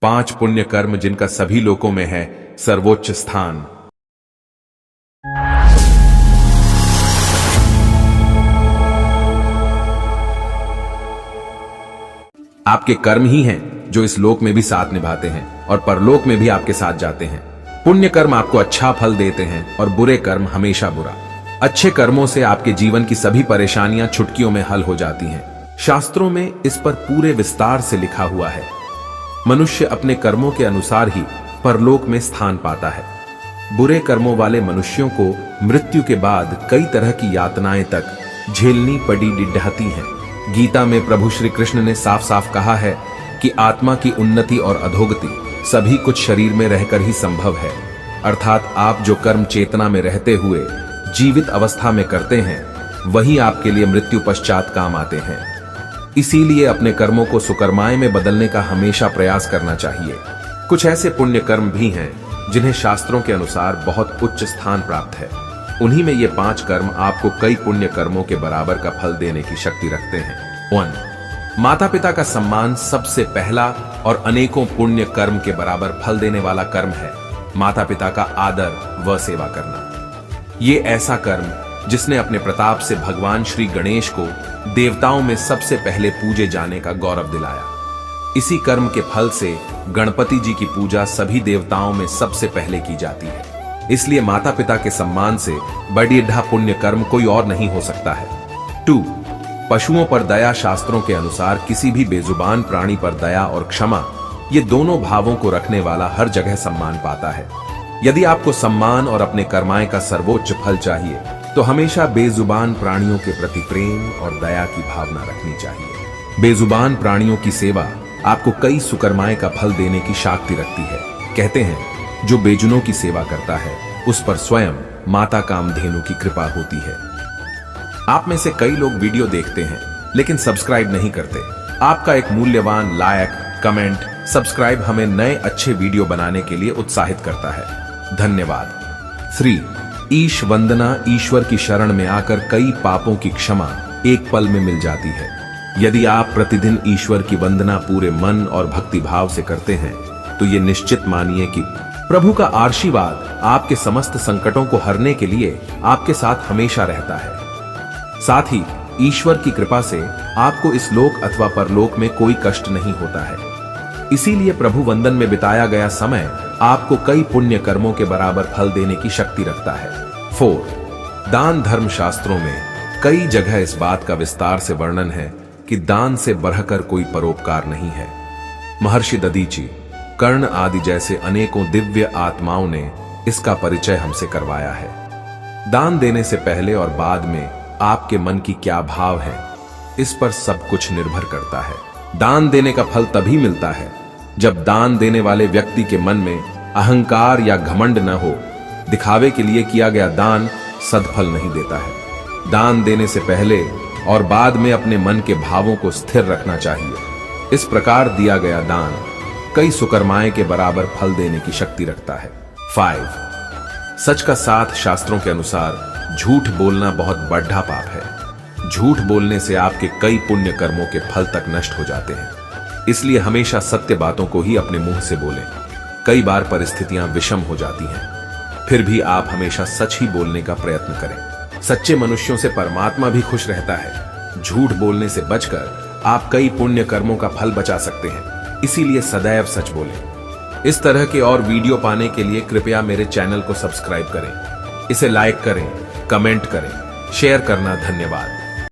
5 पुण्य कर्म जिनका सभी लोकों में है सर्वोच्च स्थान। आपके कर्म ही हैं जो इस लोक में भी साथ निभाते हैं और परलोक में भी आपके साथ जाते हैं। पुण्य कर्म आपको अच्छा फल देते हैं और बुरे कर्म हमेशा बुरा। अच्छे कर्मों से आपके जीवन की सभी परेशानियां चुटकियों में हल हो जाती हैं। शास्त्रों में इस पर पूरे विस्तार से लिखा हुआ है। मनुष्य अपने कर्मों के अनुसार ही परलोक में स्थान पाता है। बुरे कर्मों वाले मनुष्यों को मृत्यु के बाद कई तरह की यातनाएं तक झेलनी पड़ी डिड्ढाती हैं। गीता में प्रभु श्री कृष्ण ने साफ साफ कहा है कि आत्मा की उन्नति और अधोगति सभी कुछ शरीर में रहकर ही संभव है। अर्थात आप जो कर्म चेतना में रहते हुए जीवित अवस्था में करते हैं वही आपके लिए मृत्यु पश्चात काम आते हैं। इसीलिए अपने कर्मों को सुकर्माएं में बदलने का हमेशा प्रयास करना चाहिए। कुछ ऐसे पुण्य कर्म भी हैं जिन्हें शास्त्रों के अनुसार बहुत उच्च स्थान प्राप्त है। उन्हीं में ये 5 कर्म आपको कई पुण्य कर्मों के बराबर का फल देने की शक्ति रखते हैं। 1. माता पिता का सम्मान सबसे पहला और अनेकों पुण्य कर्म के बराबर फल देने वाला कर्म है। माता पिता का आदर व सेवा करना। ये ऐसा कर्म जिसने अपने प्रताप से भगवान श्री गणेश को देवताओं में सबसे पहले पूजे जाने का गौरव दिलाया। इसी कर्म के फल से गणपति जी की पूजा सभी देवताओं में सबसे पहले की जाती है। इसलिए माता पिता के सम्मान से बड़ीढ़ा पुण्य कर्म कोई और नहीं हो सकता है। 2. पशुओं पर दया। शास्त्रों के अनुसार किसी भी बेजुबान प्राणी पर दया और क्षमा, ये दोनों भावों को रखने वाला हर जगह सम्मान पाता है। यदि आपको सम्मान और अपने कर्माएं का सर्वोच्च फल चाहिए तो हमेशा बेजुबान प्राणियों के प्रति प्रेम और दया की भावना रखनी चाहिए। बेजुबान प्राणियों की सेवा आपको कई सुकर्माएं का फल देने की शक्ति रखती है। कहते हैं जो बेजुनों की सेवा करता है उस पर स्वयं माता कामधेनु की कृपा होती है। आप में से कई लोग वीडियो देखते हैं लेकिन सब्सक्राइब नहीं करते। आपका एक मूल्यवान लाइक, कमेंट, सब्सक्राइब हमें नए अच्छे वीडियो बनाने के लिए उत्साहित करता है। धन्यवाद। 3. ईश वंदना। ईश्वर की शरण में आकर कई पापों की क्षमा एक पल में मिल जाती है। यदि आप प्रतिदिन ईश्वर की वंदना पूरे मन और भक्ति भाव से करते हैं तो ये निश्चित मानिए कि प्रभु का आशीर्वाद आपके समस्त संकटों को हरने के लिए आपके साथ हमेशा रहता है। साथ ही ईश्वर की कृपा से आपको इस लोक अथवा परलोक में कोई कष्ट नहीं होता है। इसीलिए प्रभु वंदन में बिताया गया समय आपको कई पुण्य कर्मों के बराबर फल देने की शक्ति रखता है। 4. दान धर्म। शास्त्रों में कई जगह इस बात का विस्तार से वर्णन है कि दान से बढ़कर कोई परोपकार नहीं है। महर्षि दधीची, कर्ण आदि जैसे अनेकों दिव्य आत्माओं ने इसका परिचय हमसे करवाया है। दान देने से पहले और बाद में आपके मन की क्या भाव है इस पर सब कुछ निर्भर करता है। दान देने का फल तभी मिलता है जब दान देने वाले व्यक्ति के मन में अहंकार या घमंड न हो। दिखावे के लिए किया गया दान सदफल नहीं देता है। दान देने से पहले और बाद में अपने मन के भावों को स्थिर रखना चाहिए। इस प्रकार दिया गया दान कई सुकर्माएं के बराबर फल देने की शक्ति रखता है। 5. सच का साथ। शास्त्रों के अनुसार झूठ बोलना बहुत बड़ा पाप है। झूठ बोलने से आपके कई पुण्य कर्मों के फल तक नष्ट हो जाते हैं। इसलिए हमेशा सत्य बातों को ही अपने मुंह से बोलें। कई बार परिस्थितियां विषम हो जाती हैं, फिर भी आप हमेशा सच ही बोलने का प्रयत्न करें। सच्चे मनुष्यों से परमात्मा भी खुश रहता है। झूठ बोलने से बचकर आप कई पुण्य कर्मों का फल बचा सकते हैं। इसीलिए सदैव सच बोलें। इस तरह के और वीडियो पाने के लिए कृपया मेरे चैनल को सब्सक्राइब करें, इसे लाइक करें, कमेंट करें, शेयर करना। धन्यवाद।